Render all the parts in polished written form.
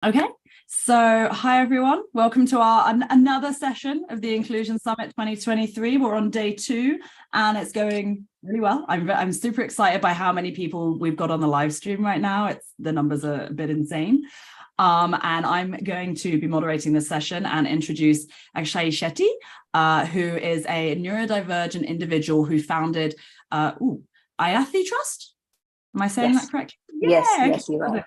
Okay, so hi everyone, welcome to our another session of the Inclusion Summit 2023. We're on day 2 and it's going really well. I'm super excited by how many people we've got on the live stream right now. The numbers are a bit insane. And I'm going to be moderating this session and introduce Akshayee Shetty, who is a neurodivergent individual who founded Ayathi Trust. Am I saying that correctly? Yes, you are.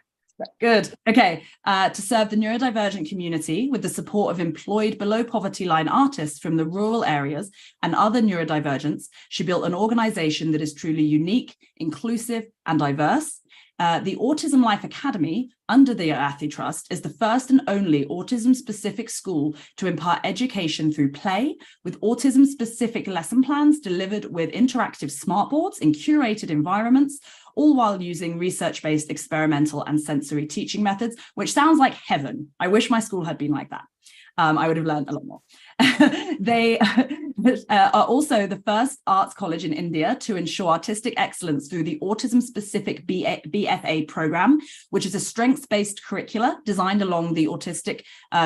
Good. Okay. To serve the neurodivergent community with the support of employed below poverty line artists from the rural areas and other neurodivergents, she built an organization that is truly unique, inclusive, and diverse. The Autism Life Academy, under the Ayathi Trust, is the first and only autism-specific school to impart education through play, with autism-specific lesson plans delivered with interactive smartboards in curated environments, all while using research-based experimental and sensory teaching methods, which sounds like heaven. I wish my school had been like that. I would have learned a lot more. They are also the first arts college in India to ensure artistic excellence through the autism-specific BFA program, which is a strengths-based curricula designed along the autistic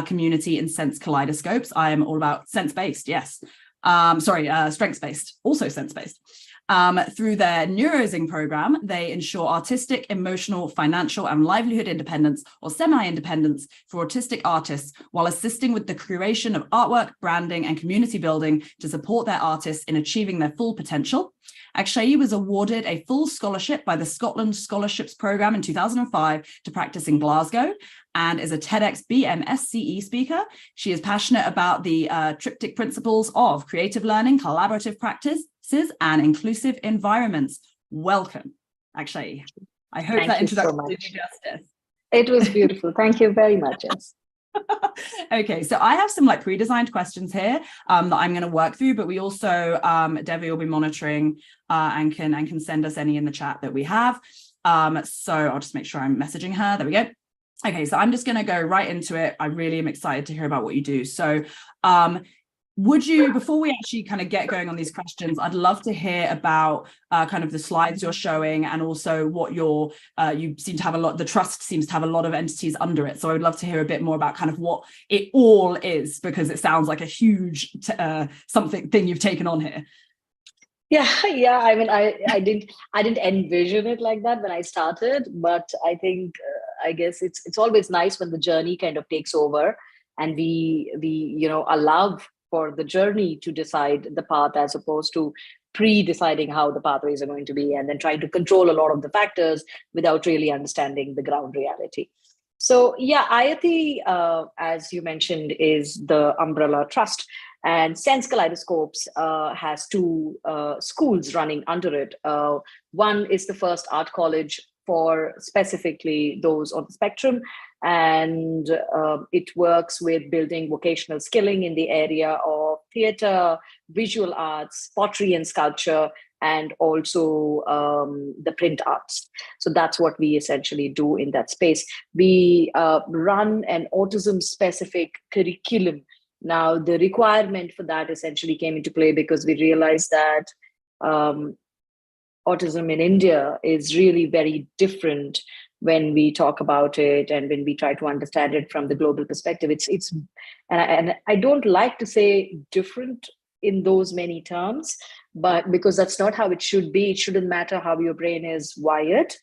community in sense kaleidoscopes. I am all about sense-based, yes. Strengths-based, also sense-based. Through their Neurosing program, they ensure artistic, emotional, financial, and livelihood independence or semi-independence for autistic artists while assisting with the creation of artwork, branding, and community building to support their artists in achieving their full potential. Akshayee was awarded a full scholarship by the Scotland Scholarships Programme in 2005 to practice in Glasgow and is a TEDx BMSCE speaker. She is passionate about the triptych principles of creative learning, collaborative practices, and inclusive environments. Welcome, Akshayee. I hope that introduction did you justice. It was beautiful. Thank you very much, Jess. Okay, so I have some pre-designed questions here that I'm going to work through, but we also, Devi will be monitoring and can send us any in the chat that we have. So I'll just make sure I'm messaging her. There we go. Okay, so I'm just going to go right into it. I really am excited to hear about what you do. So would you, before we actually kind of get going on these questions, I'd love to hear about kind of the slides you're showing and also what you seem to have the trust seems to have a lot of entities under it. So I would love to hear a bit more about kind of what it all is, because it sounds like a huge thing you've taken on here. Yeah. I mean, I didn't envision it like that when I started, but I think, I guess it's always nice when the journey kind of takes over and we allow for the journey to decide the path as opposed to pre-deciding how the pathways are going to be and then trying to control a lot of the factors without really understanding the ground reality. So yeah, Ayathi, as you mentioned, is the umbrella trust, and Sense Kaleidoscopes has 2 schools running under it. One is the first art college for specifically those on the spectrum, and it works with building vocational skilling in the area of theatre, visual arts, pottery and sculpture, and also the print arts. So that's what we essentially do in that space. We run an autism-specific curriculum. Now, the requirement for that essentially came into play because we realized that autism in India is really very different when we talk about it and when we try to understand it from the global perspective. And I don't like to say different in those many terms, but because that's not how it should be. It shouldn't matter how your brain is wired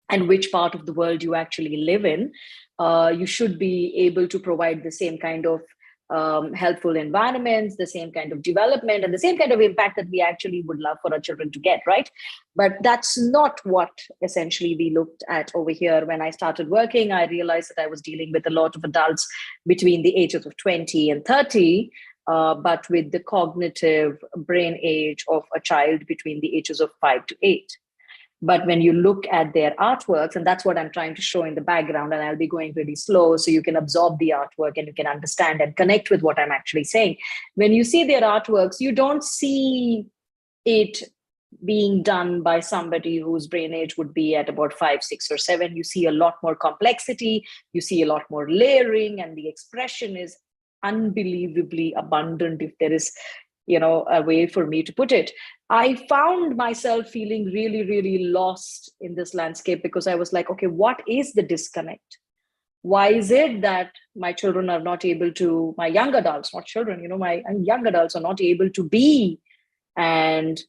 and which part of the world you actually live in. You should be able to provide the same kind of helpful environments, the same kind of development, and the same kind of impact that we actually would love for our children to get, right? But that's not what essentially we looked at over here. When I started working, I realized that I was dealing with a lot of adults between the ages of 20 and 30, but with the cognitive brain age of a child between the ages of 5 to 8. But when you look at their artworks, and that's what I'm trying to show in the background, and I'll be going really slow so you can absorb the artwork and you can understand and connect with what I'm actually saying. When you see their artworks, you don't see it being done by somebody whose brain age would be at about 5, 6, or 7. You see a lot more complexity, you see a lot more layering, and the expression is unbelievably abundant, if there is a way for me to put it. I found myself feeling really, really lost in this landscape because I was like, okay, what is the disconnect? Why is it that my children are not able to, my young adults, not children, my young adults are not able to be and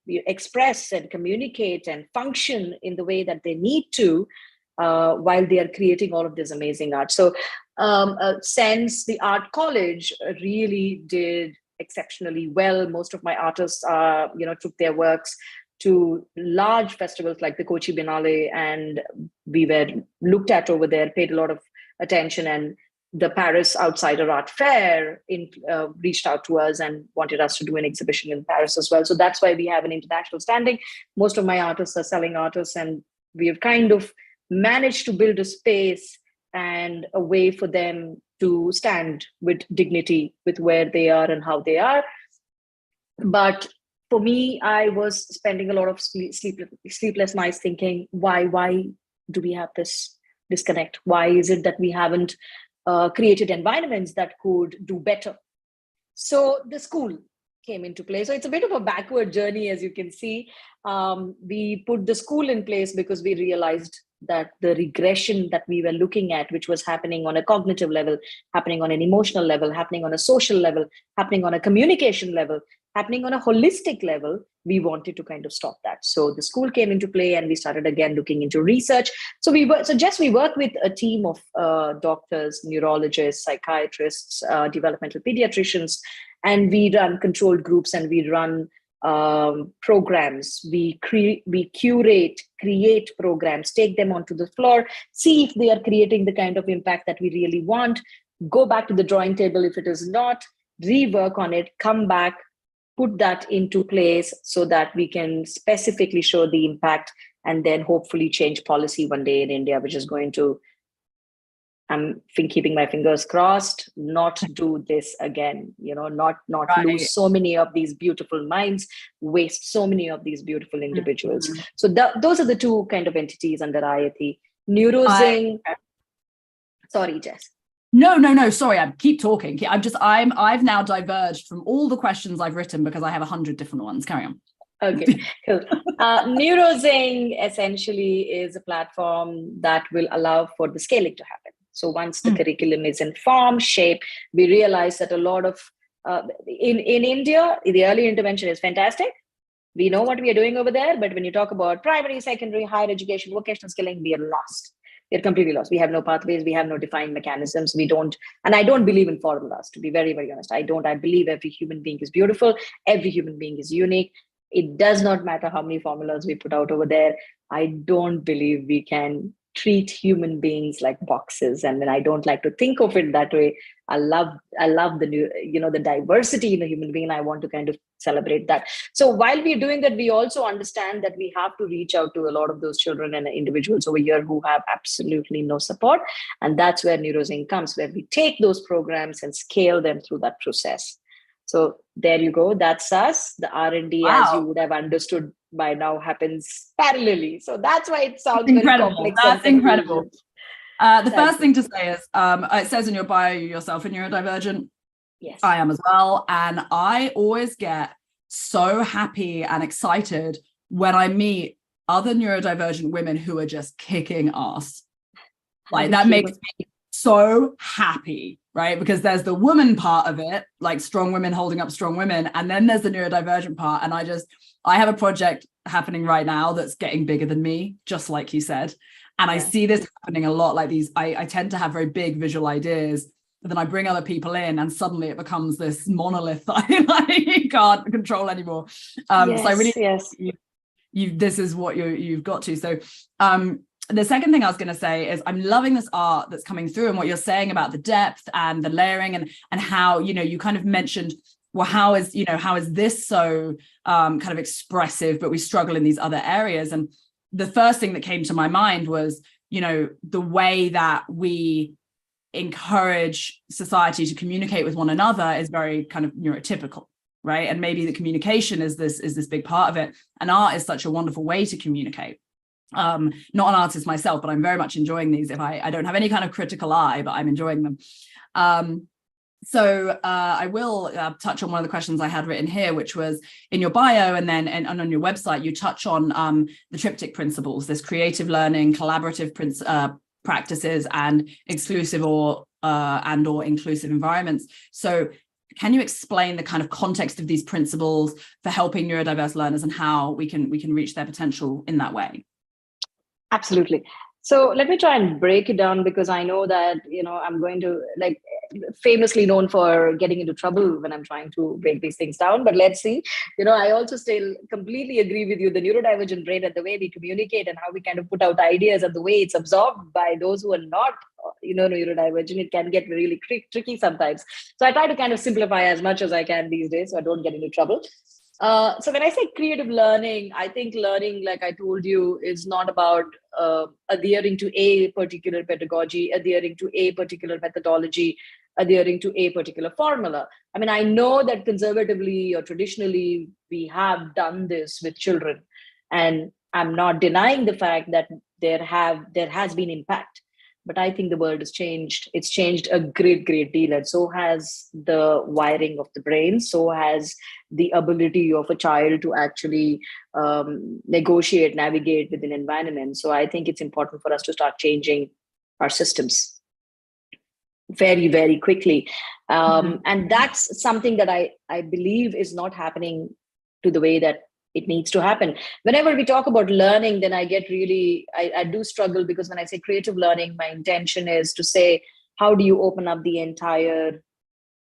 express and communicate and function in the way that they need to while they are creating all of this amazing art. So since the art college really did exceptionally well, most of my artists took their works to large festivals like the Kochi Biennale, and we were looked at over there, paid a lot of attention, and the Paris Outsider Art Fair reached out to us and wanted us to do an exhibition in Paris as well. So that's why we have an international standing. Most of my artists are selling artists, and we have kind of managed to build a space and a way for them to stand with dignity with where they are and how they are. But for me, I was spending a lot of sleepless nights thinking, why do we have this disconnect? Why is it that we haven't created environments that could do better? So the school came into play. So it's a bit of a backward journey, as you can see. We put the school in place because we realized that the regression that we were looking at, which was happening on a cognitive level, happening on an emotional level, happening on a social level, happening on a communication level, happening on a holistic level, we wanted to kind of stop that. So the school came into play, and we started again looking into research. So we work with a team of doctors, neurologists, psychiatrists, developmental pediatricians, and we run controlled groups, and we run programs. We curate, create programs, take them onto the floor, see if they are creating the kind of impact that we really want, go back to the drawing table if it is not, rework on it, come back, put that into place so that we can specifically show the impact, and then hopefully change policy one day in India, which is going to, I'm keeping my fingers crossed, not do this again, not right. Lose so many of these beautiful minds, waste so many of these beautiful individuals. Mm-hmm. So those are the two kind of entities under IAT. Neurozing. Sorry, Jess. No. Sorry, I keep talking. I've now diverged from all the questions I've written because I have 100 different ones. Carry on. Okay, cool. Neurozing essentially is a platform that will allow for the scaling to happen. So once the curriculum is in form, shape, we realize that a lot of, in India, the early intervention is fantastic. We know what we are doing over there, but when you talk about primary, secondary, higher education, vocational skilling, we are lost. We're completely lost. We have no pathways. We have no defined mechanisms. We don't, and I don't believe in formulas, to be very, very honest. I believe every human being is beautiful. Every human being is unique. It does not matter how many formulas we put out over there. I don't believe we can treat human beings like boxes. And then I don't like to think of it that way. I love the new, the diversity in a human being. And I want to kind of celebrate that. So while we're doing that, we also understand that we have to reach out to a lot of those children and individuals over here who have absolutely no support. And that's where Neurozing comes, where we take those programs and scale them through that process. So there you go. That's us. The R&D, as you would have understood by now, happens parallelly. So that's why it sounds incredible. Very complex. That's incredible. The first thing to say is, it says in your bio, you yourself are neurodivergent. Yes. I am as well. And I always get so happy and excited when I meet other neurodivergent women who are just kicking ass. Like that makes me so happy, right? Because there's the woman part of it, like strong women holding up strong women. And then there's the neurodivergent part. And I have a project happening right now that's getting bigger than me, just like you said. And I see this happening a lot, like these, I tend to have very big visual ideas, but then I bring other people in and suddenly it becomes this monolith that I can't control anymore. So I really, this is what you've got to. So the second thing I was going to say is I'm loving this art that's coming through and what you're saying about the depth and the layering and how, you kind of mentioned, well, how is this so kind of expressive, but we struggle in these other areas. And the first thing that came to my mind was, the way that we encourage society to communicate with one another is very kind of neurotypical, right? And maybe the communication is this big part of it. And art is such a wonderful way to communicate. Not an artist myself, but I'm very much enjoying these. If I don't have any kind of critical eye, but I'm enjoying them. So I will touch on one of the questions I had written here, which was in your bio and on your website, you touch on the triptych principles, this creative learning, collaborative practices and exclusive or inclusive environments. So can you explain the kind of context of these principles for helping neurodiverse learners and how we can reach their potential in that way? Absolutely. So let me try and break it down, because I know that, I'm going to, like, famously known for getting into trouble when I'm trying to break these things down. But let's see. I also still completely agree with you. The neurodivergent brain and the way we communicate and how we kind of put out ideas and the way it's absorbed by those who are not, neurodivergent, it can get really tricky sometimes. So I try to kind of simplify as much as I can these days so I don't get into trouble. So when I say creative learning, I think learning, like I told you, is not about adhering to a particular pedagogy, adhering to a particular methodology, adhering to a particular formula. I mean, I know that conservatively or traditionally, we have done this with children. And I'm not denying the fact that there has been impact. But I think the world has changed. It's changed a great deal. And so has the wiring of the brain. So has the ability of a child to actually negotiate, navigate within environment. So I think it's important for us to start changing our systems very, very quickly. And that's something that I believe is not happening to the way that it needs to happen. Whenever we talk about learning, then I get really, I do struggle, because when I say creative learning, my intention is to say, how do you open up the entire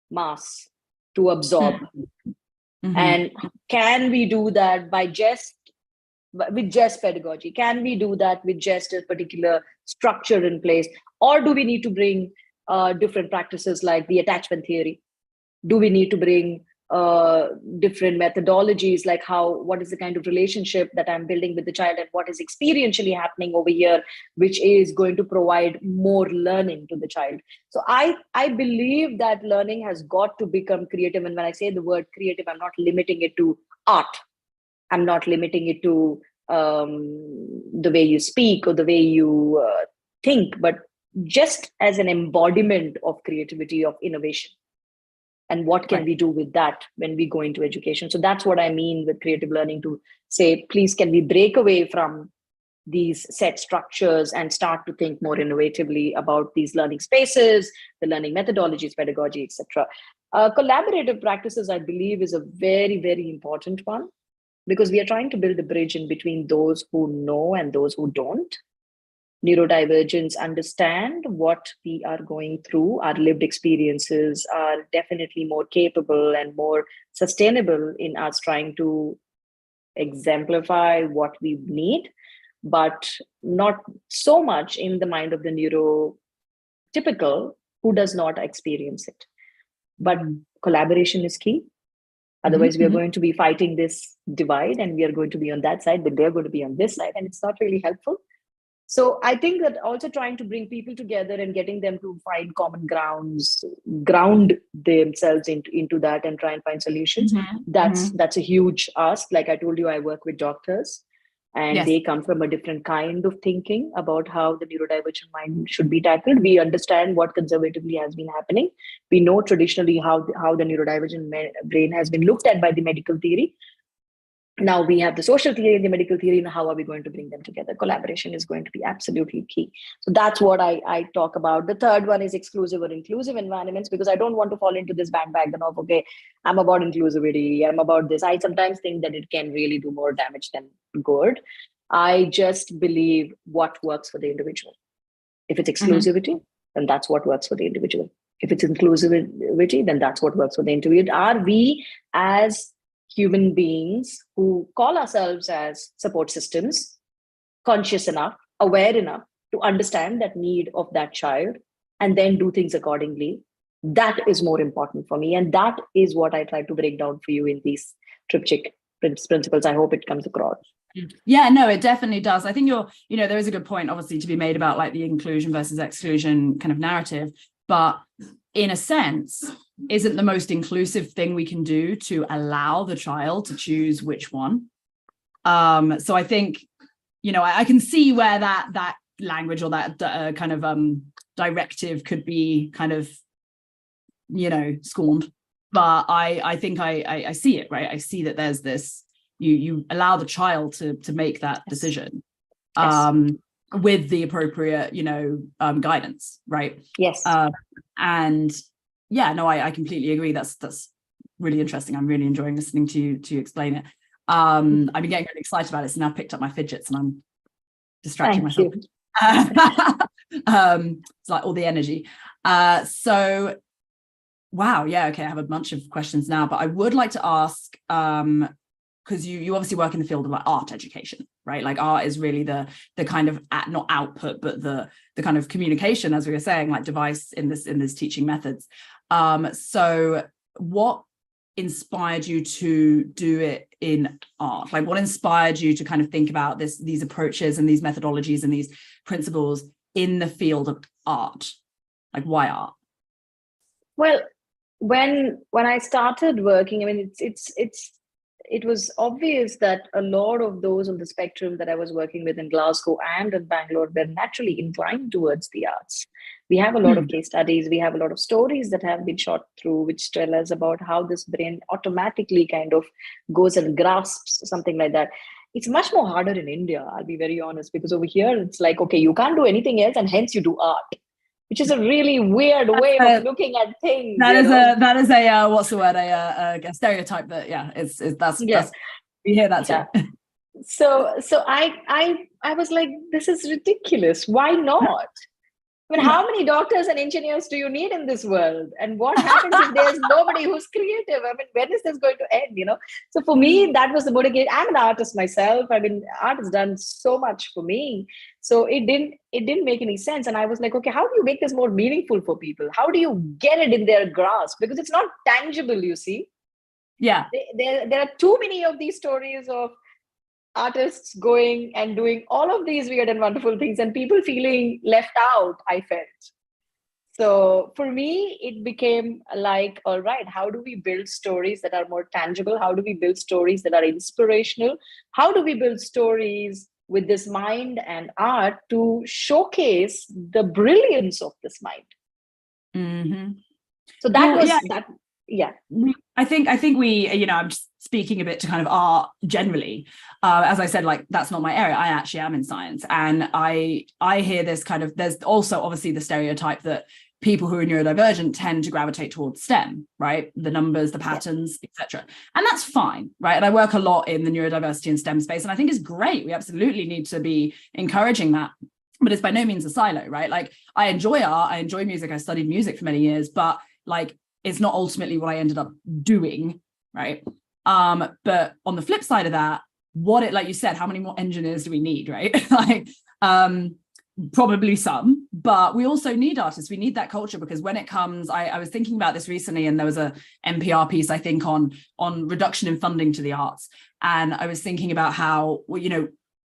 mass to absorb? And can we do that with just pedagogy? Can we do that with just a particular structure in place? Or do we need to bring different practices like the attachment theory? Do we need to bring different methodologies, like what is the kind of relationship that I'm building with the child and what is experientially happening over here, which is going to provide more learning to the child. So I believe that learning has got to become creative. And when I say the word creative, I'm not limiting it to art. I'm not limiting it to the way you speak or the way you think, but just as an embodiment of creativity, of innovation. And what can we do with that when we go into education? So that's what I mean with creative learning, to say, please, can we break away from these set structures and start to think more innovatively about these learning spaces, the learning methodologies, pedagogy, etc. Collaborative practices, I believe, is a very, very important one, because we are trying to build a bridge in between those who know and those who don't. Neurodivergents understand what we are going through. Our lived experiences are definitely more capable and more sustainable in us trying to exemplify what we need, but not so much in the mind of the neurotypical who does not experience it. But collaboration is key. Otherwise, we are going to be fighting this divide, and we are going to be on that side, but they're going to be on this side, and it's not really helpful. So I think that also trying to bring people together and getting them to find common grounds, ground themselves into that and try and find solutions. That's a huge ask. Like I told you, I work with doctors, and they come from a different kind of thinking about how the neurodivergent mind should be tackled. We understand what conservatively has been happening. We know traditionally how the neurodivergent brain has been looked at by the medical theory. Now we have the social theory and the medical theory, and how are we going to bring them together? Collaboration is going to be absolutely key. So that's what I talk about. The third one is exclusive or inclusive environments, because I don't want to fall into this bandwagon of, okay, I'm about inclusivity, I'm about this. I sometimes think that it can really do more damage than good. I just believe what works for the individual. If it's exclusivity, then that's what works for the individual. If it's inclusivity, then that's what works for the individual. Are we, as human beings who call ourselves as support systems, conscious enough, aware enough to understand that need of that child and then do things accordingly? That is more important for me. And that is what I try to break down for you in these triptych principles. I hope it comes across. Yeah, no, it definitely does. I think there is a good point, obviously, to be made about like the inclusion versus exclusion kind of narrative. But in a sense, isn't the most inclusive thing we can do to allow the child to choose which one? So I think, I can see where that language or that kind of directive could be kind of, scorned. But I think I see it, right? I see that there's this, you allow the child to make that decision. with the appropriate, guidance, right? Yes. And yeah, no, I completely agree. That's really interesting. I'm really enjoying listening to you explain it. I've been getting really excited about it, so now I've picked up my fidgets and I'm distracting myself. It's like all the energy. So wow, yeah, okay, I have a bunch of questions now, but I would like to ask, because you obviously work in the field of like art education, right? Like art is really the kind of not output, but the kind of communication, as we were saying, like device in this teaching methods. So what inspired you to do it in art? Like what inspired you to kind of think about these approaches and these methodologies and these principles in the field of art? Like why art? Well, when I started working, I mean, it was obvious that a lot of those on the spectrum that I was working with in Glasgow and in Bangalore were naturally inclined towards the arts. We have a lot of case studies. We have a lot of stories that have been shot through, which tell us about how this brain automatically kind of goes and grasps something like that. It's much more harder in India, I'll be very honest, because over here, it's like, okay, you can't do anything else and hence you do art, which is a really weird way of looking at things. That is a what's the word? A stereotype that that's we hear that too. Yeah. So I was like, this is ridiculous. Why not? I mean, how many doctors and engineers do you need in this world? And what happens if there's nobody who's creative? I mean, when is this going to end? So for me, that was the motivation. I'm an artist myself. I mean, art has done so much for me. So it didn't make any sense. And I was like, okay, how do you make this more meaningful for people? How do you get it in their grasp? Because it's not tangible, you see. Yeah. There are too many of these stories of artists going and doing all of these weird and wonderful things and people feeling left out, I felt. So for me, it became like, all right, how do we build stories that are more tangible? How do we build stories that are inspirational? How do we build stories with this mind and art to showcase the brilliance of this mind? Mm-hmm. So that was that. Yeah. I think we, I'm just speaking a bit to kind of art generally. As I said, like, that's not my area. I actually am in science. And I hear this kind of, there's also obviously the stereotype that people who are neurodivergent tend to gravitate towards STEM, right? The numbers, the patterns, etc. And that's fine, right? And I work a lot in the neurodiversity and STEM space. And I think it's great. We absolutely need to be encouraging that. But it's by no means a silo, right? Like, I enjoy art, I enjoy music, I studied music for many years, but like, it's not ultimately what I ended up doing, right? But on the flip side of that, like you said, how many more engineers do we need, right? Like, probably some, but we also need artists. We need that culture, because when it comes, I was thinking about this recently, and there was a NPR piece, I think, on reduction in funding to the arts. And I was thinking about how,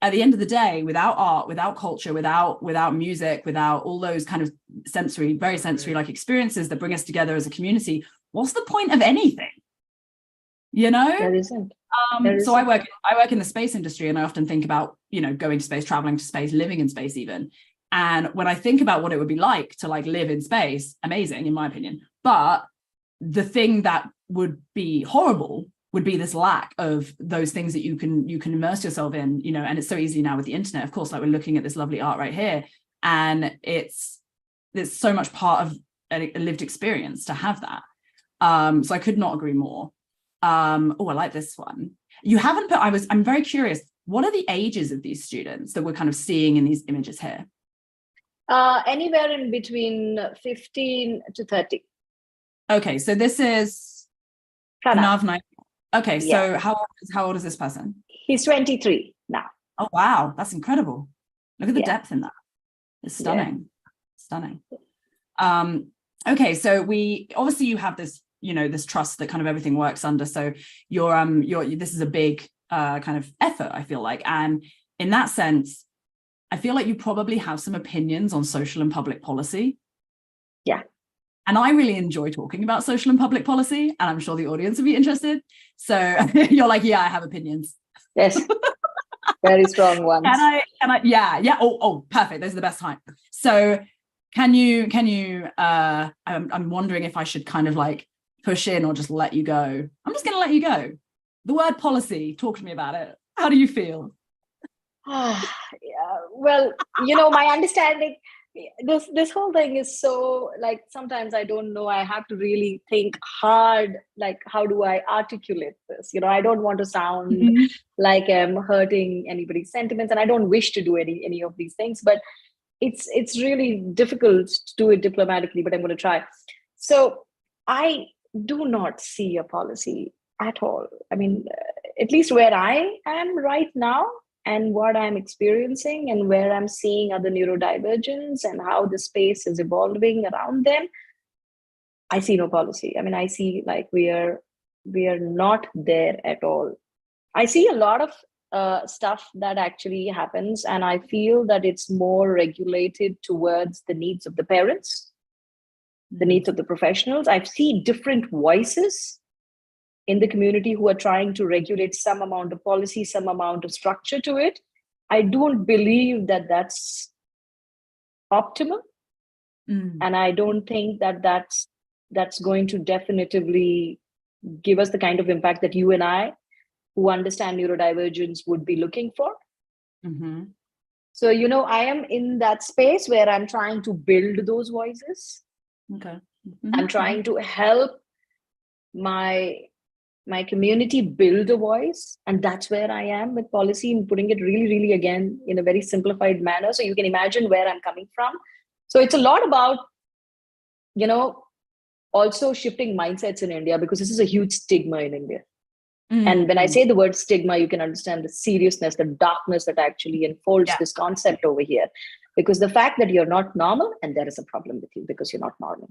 at the end of the day, without art, without culture, without music, without all those kind of very sensory like experiences that bring us together as a community, what's the point of anything? There isn't. So I work in the space industry, and I often think about, going to space, traveling to space, living in space even. And when I think about what it would be like to like live in space, amazing in my opinion. But the thing that would be horrible would be this lack of those things that you can immerse yourself in, and it's so easy now with the internet, of course, like we're looking at this lovely art right here, and it's so much part of a lived experience to have that. So I could not agree more. I like this one. You haven't put, I'm very curious, what are the ages of these students that we're kind of seeing in these images here? Anywhere in between 15 to 30. Okay, so this is Pranav. Okay, so how old is this person? He's 23 now. Oh, wow, that's incredible. Look at the depth in that. It's stunning. Stunning. Okay, so obviously you have this, this trust that kind of everything works under. So this is a big kind of effort, I feel like. And in that sense, I feel like you probably have some opinions on social and public policy. Yeah. And I really enjoy talking about social and public policy, and I'm sure the audience would be interested. So you're like, yeah, I have opinions. Yes. Very strong ones. Yeah. Oh, perfect. Those are the best time. So can you, I'm wondering if I should kind of like push in or just let you go. I'm just going to let you go. The word policy, talk to me about it. How do you feel? Well, my understanding, this whole thing is so, like, sometimes I don't know, I have to really think hard, like, how do I articulate this? I don't want to sound like I'm hurting anybody's sentiments, and I don't wish to do any of these things, but it's really difficult to do it diplomatically, but I'm going to try. So I do not see a policy at all. I mean, at least where I am right now, and what I'm experiencing, and where I'm seeing other neurodivergents and how the space is evolving around them, I see no policy. I mean, I see like we are not there at all. I see a lot of stuff that actually happens, and I feel that it's more regulated towards the needs of the parents, the needs of the professionals. I see different voices in the community who are trying to regulate some amount of policy, some amount of structure to it. I don't believe that that's optimal. And I don't think that that's going to definitively give us the kind of impact that you and I, who understand neurodivergence, would be looking for. So, I am in that space where I'm trying to build those voices. Okay. I'm trying to help my community build a voice, and that's where I am with policy, and putting it really, really, again, in a very simplified manner, so you can imagine where I'm coming from. So it's a lot about, also shifting mindsets in India, because this is a huge stigma in India. And when I say the word stigma, you can understand the seriousness, the darkness that actually enfolds this concept over here. Because the fact that you're not normal, and there is a problem with you because you're not normal.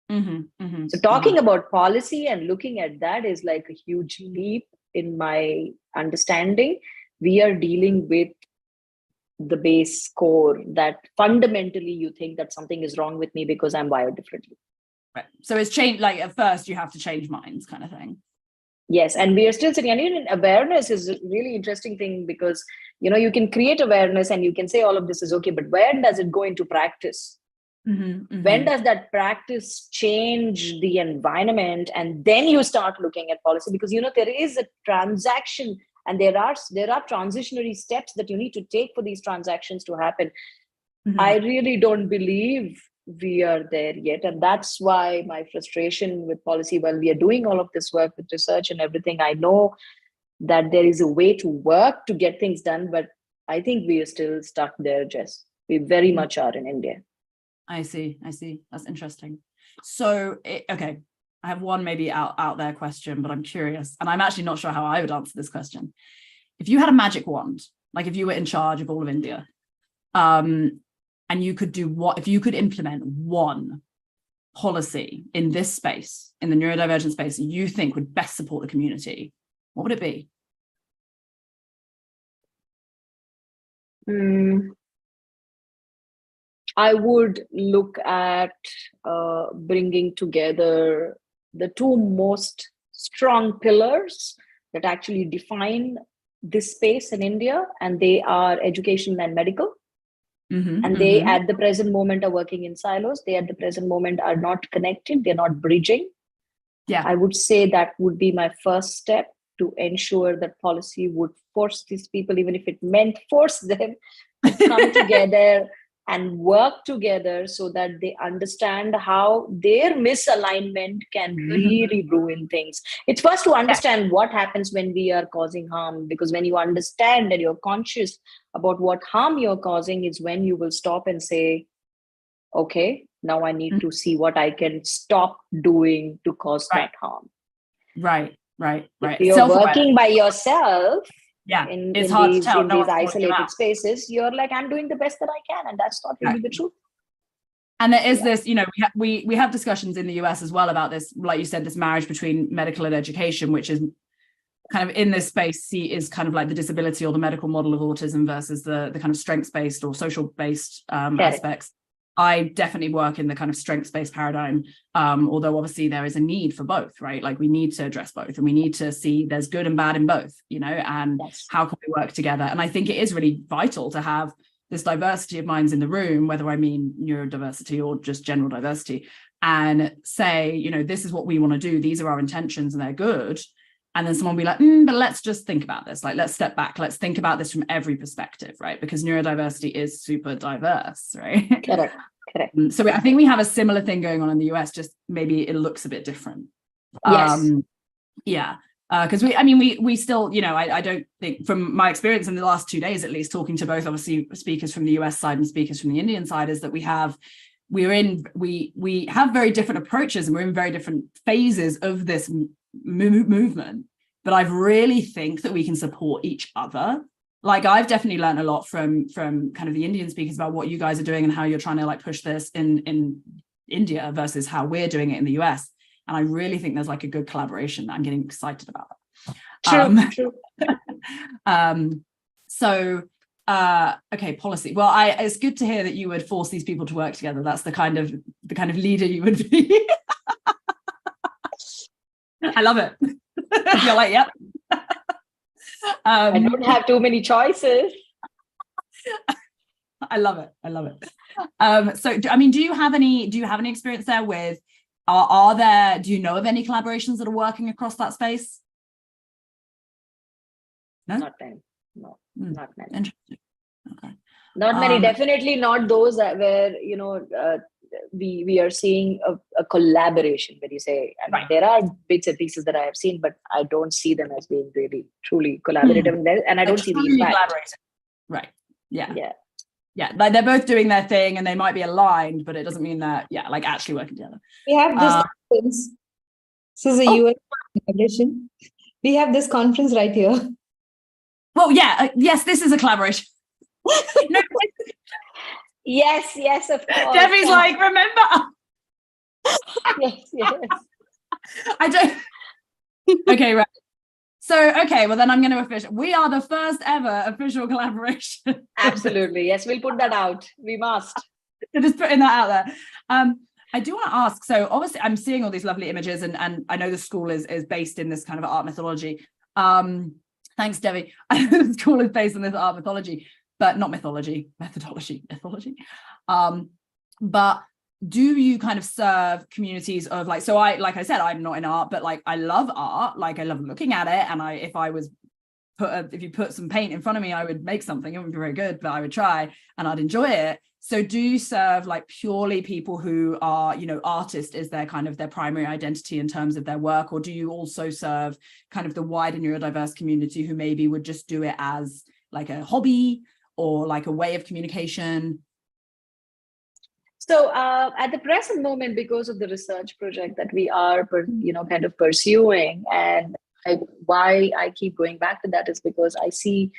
So talking about policy and looking at that is like a huge leap in my understanding. We are dealing with the base core that fundamentally you think that something is wrong with me because I'm wired differently. Right. So it's changed, like at first you have to change minds kind of thing. Yes, and we are still sitting, and even awareness is a really interesting thing, because you can create awareness and you can say all of this is okay, but when does it go into practice? When does that practice change the environment, and then you start looking at policy? Because there is a transaction, and there are transitionary steps that you need to take for these transactions to happen. I really don't believe we are there yet, and that's why my frustration with policy. While we are doing all of this work with research and everything, I know that there is a way to work to get things done, but I think we are still stuck there, Jess. We very much are in India. I see. That's interesting. So, okay, I have one maybe out there question, but I'm curious, and I'm actually not sure how I would answer this question. If you had a magic wand, like if you were in charge of all of India, and you could if you could implement one policy in this space, in the neurodivergent space, you think would best support the community, what would it be? I would look at bringing together the two most strong pillars that actually define this space in India, and they are education and medical. And they, at the present moment, are working in silos. They, at the present moment, are not connected. They're not bridging. Yeah, I would say that would be my first step to ensure that policy would force these people, even if it meant force them to come together and work together, so that they understand how their misalignment can really ruin things. It's first to understand what happens when we are causing harm, because when you understand and you're conscious about what harm you're causing, is when you will stop and say, okay, now I need to see what I can stop doing to cause that harm. Right. If you're working by yourself, it's hard to tell. In these isolated spaces, you're like, I'm doing the best that I can, and that's not really the truth. And there is this, we have discussions in the US as well about this, like you said, this marriage between medical and education, which is kind of in this space is kind of like the disability or the medical model of autism versus the kind of strengths-based or social-based aspects. I definitely work in the kind of strengths-based paradigm, although obviously there is a need for both, right? Like we need to address both, and we need to see there's good and bad in both, and how can we work together? And I think it is really vital to have this diversity of minds in the room, whether I mean neurodiversity or just general diversity, and say, this is what we want to do. These are our intentions and they're good. And then someone will be like, but let's just think about this. Like, let's step back. Let's think about this from every perspective, right? Because neurodiversity is super diverse, right? Correct. So I think we have a similar thing going on in the US, just maybe it looks a bit different. Yes. Yeah. Because we still, I don't think, from my experience in the last 2 days, at least, talking to both obviously speakers from the US side and speakers from the Indian side, is that we have very different approaches, and we're in very different phases of this movement. But I really think that we can support each other. Like, I've definitely learned a lot from kind of the Indian speakers about what you guys are doing and how you're trying to like push this in India versus how we're doing it in the US. And I really think there's like a good collaboration that I'm getting excited about. True. Okay, policy. Well, it's good to hear that you would force these people to work together. That's the kind of leader you would be. I love it. You're like, yep. I don't have too many choices. I love it. So, do you have any experience there with? Do you know of any collaborations that are working across that space? No? Not many. No, not many. Interesting. Okay. Not many. Definitely not those where, we are seeing a collaboration, when you say, there are bits and pieces that I have seen, but I don't see them as being really, truly collaborative. And I don't see the impact. Right. Yeah. Like, they're both doing their thing and they might be aligned, but it doesn't mean that, like, actually working together. We have this conference. This is a US collaboration. We have this conference right here. Well, yes, this is a collaboration. No, yes, of course. Debbie's like, remember? Yes. I don't. Okay, right. So, well, then I'm going to official. We are the first ever official collaboration. Absolutely. Yes, we'll put that out. We must. Just putting that out there. I do want to ask, so obviously I'm seeing all these lovely images, and I know the school is based in this kind of art methodology. Thanks, Debbie. The school is based on this art mythology, but not methodology. But do you kind of serve communities of like, so like I said, I'm not in art, but like, I love art. Like, I love looking at it. And if you put some paint in front of me, I would make something. It wouldn't be very good, but I would try and I'd enjoy it. So do you serve like purely people who are, artist is their kind of their primary identity in terms of their work? Or do you also serve kind of the wider neurodiverse community who maybe would just do it as like a hobby or like a way of communication? So at the present moment, because of the research project that we are, kind of pursuing, and why I keep going back to that is because I see,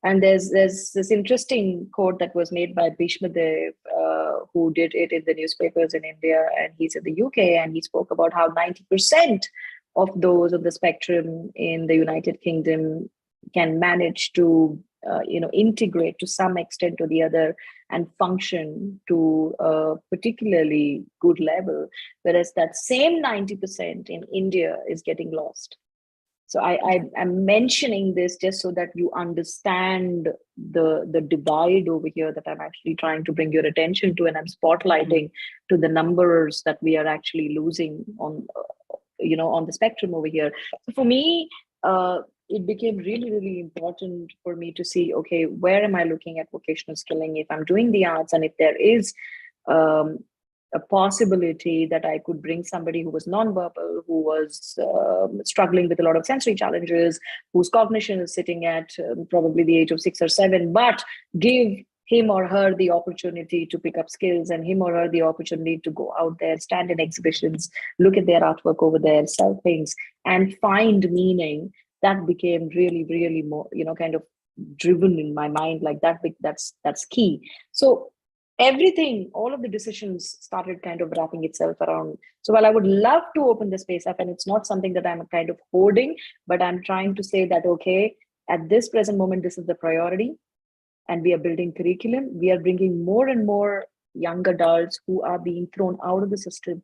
and there's this interesting quote that was made by Bhishma Dev, who did it in the newspapers in India, and he's in the UK, and he spoke about how 90% of those on the spectrum in the United Kingdom can manage to integrate to some extent or the other and function to a particularly good level, whereas that same 90% in India is getting lost. So I'm mentioning this just so that you understand the divide over here that I'm actually trying to bring your attention to, and I'm spotlighting to the numbers that we are actually losing on the spectrum over here. So for me, it became really, really important for me to see, okay, where am I looking at vocational skilling if I'm doing the arts, and if there is a possibility that I could bring somebody who was nonverbal, who was struggling with a lot of sensory challenges, whose cognition is sitting at probably the age of 6 or 7, but give him or her the opportunity to pick up skills, and him or her the opportunity to go out there, stand in exhibitions, look at their artwork over there, sell things, and find meaning. That became really, really more, kind of driven in my mind, like that's key. So everything, all of the decisions started kind of wrapping itself around. So while I would love to open the space up, and it's not something that I'm kind of hoarding, but I'm trying to say that, okay, at this present moment, this is the priority, and we are building curriculum. We are bringing more and more young adults who are being thrown out of the system,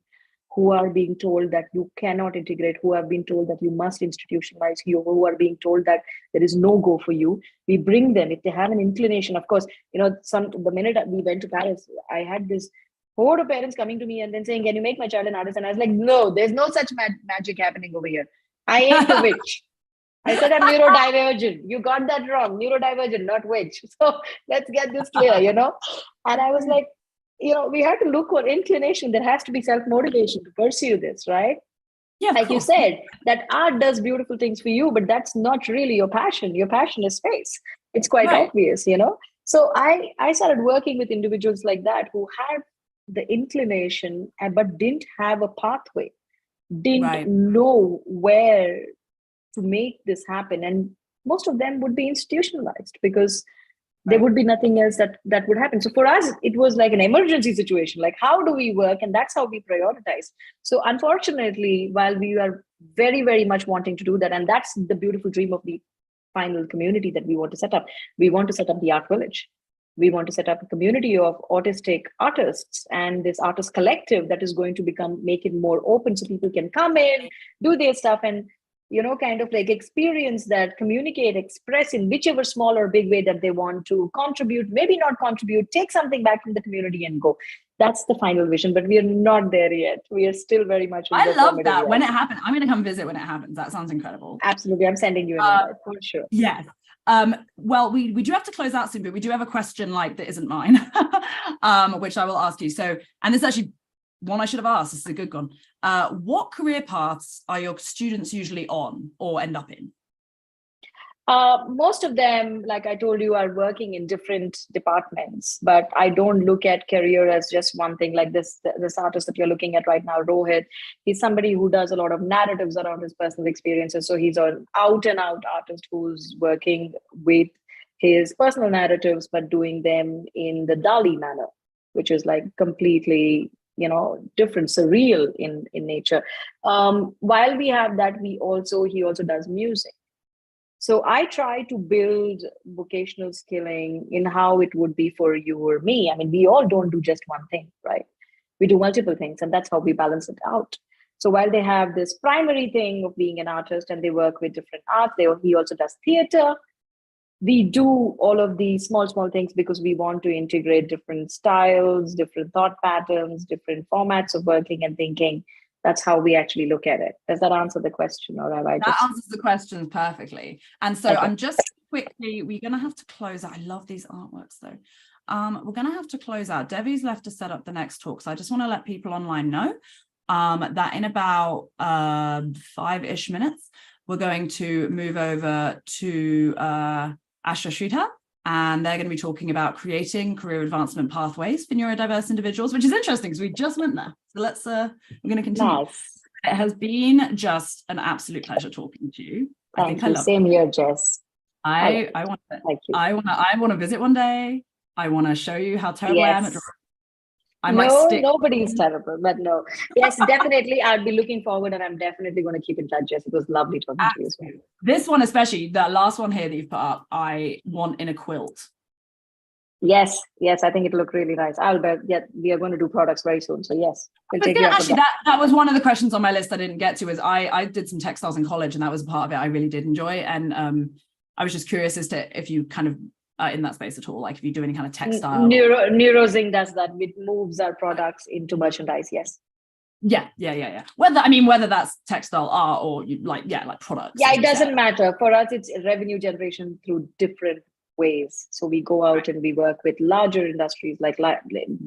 who are being told that you cannot integrate, who have been told that you must institutionalize, who are being told that there is no go for you. We bring them, if they have an inclination, of course, the minute we went to Paris, I had this horde of parents coming to me and then saying, can you make my child an artist? And I was like, no, there's no such magic happening over here. I ain't a witch. I said I'm neurodivergent. You got that wrong. Neurodivergent, not which. So let's get this clear, you know. And I was like, you know, we have to look for inclination. There has to be self-motivation to pursue this, right? Yeah, like you said, that art does beautiful things for you, but that's not really your passion. Your passion is space. It's quite obvious, you know. So I started working with individuals like that who had the inclination but didn't have a pathway, didn't know where to make this happen. And most of them would be institutionalized because there would be nothing else that would happen. So for us, it was like an emergency situation. Like, how do we work? And that's how we prioritize. So unfortunately, while we are very, very much wanting to do that, and that's the beautiful dream of the final community that we want to set up. We want to set up the art village. We want to set up a community of autistic artists and this artist collective that is going to make it more open so people can come in, do their stuff, and you know, kind of like experience that, communicate, express in whichever small or big way that they want to contribute, maybe not contribute, take something back from the community and go. That's the final vision, but we are not there yet. We are still very much. I love that. When it happens, I'm going to come visit when it happens. That sounds incredible. Absolutely. I'm sending you an invite for sure. Yes. Well, we do have to close out soon, but we do have a question like that isn't mine, which I will ask you. So, and this is actually one I should have asked. This is a good one. What career paths are your students usually on or end up in? Most of them, like I told you, are working in different departments, but I don't look at career as just one thing. Like this artist that you're looking at right now, Rohit, he's somebody who does a lot of narratives around his personal experiences. So he's an out and out artist who's working with his personal narratives, but doing them in the Dali manner, which is like completely, you know, different, surreal in nature. While we have that, he also does music. So I try to build vocational skilling in how it would be for you or me. I mean, we all don't do just one thing, right? We do multiple things, and that's how we balance it out. So while they have this primary thing of being an artist and they work with different arts, he also does theater. We do all of these small things because we want to integrate different styles, different thought patterns, different formats of working and thinking. That's how we actually look at it. Does that answer the question, or have I just... That answers the question perfectly. And so I'm just quickly, we're going to have to close out. I love these artworks though. We're going to have to close out. Devi's left to set up the next talk. So I just want to let people online know that in about 5-ish minutes, we're going to move over to Akshayee, and they're going to be talking about creating career advancement pathways for neurodiverse individuals, which is interesting because we just went there. So let's, we're going to continue. Nice. It has been just an absolute pleasure talking to you. Thank you. Same here, Jess. I want to visit one day. I want to show you how terrible I am at drawing. Nobody's terrible, but no. Yes, definitely. I'll be looking forward, and I'm definitely going to keep in touch, Jess. It was lovely talking to you as well. This one, especially the last one here that you've put up, I want in a quilt. Yes, I think it'll look really nice. I'll bet. Yeah, we are going to do products very soon. So yes, we'll take that was one of the questions on my list I didn't get to. Is I did some textiles in college, and that was a part of it I really did enjoy. And I was just curious as to if you kind of in that space at all, like if you do any kind of textile. Neurozing does that. It moves our products into merchandise. Yes. Yeah. Whether that's textile art or like products. Yeah, it doesn't matter. For us, it's revenue generation through different ways. So we go out and we work with larger industries, like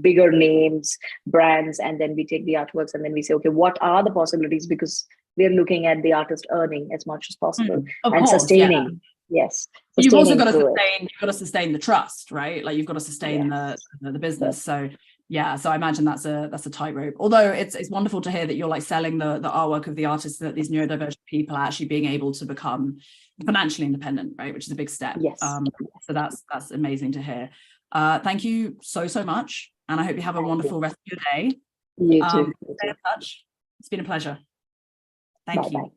bigger names, brands, and then we take the artworks and then we say, okay, what are the possibilities? Because we're looking at the artist earning as much as possible and sustaining. Yeah. Yes. You've also got to sustain the trust, right? Like you've got to sustain the business. So yeah, so I imagine that's a tightrope. Although it's wonderful to hear that you're like selling the artwork of the artists, that these neurodivergent people are actually being able to become financially independent, right? Which is a big step. Yes. So that's amazing to hear. Thank you so much, and I hope you have a wonderful rest of your day. You too. Stay in touch. It's been a pleasure. Thank you.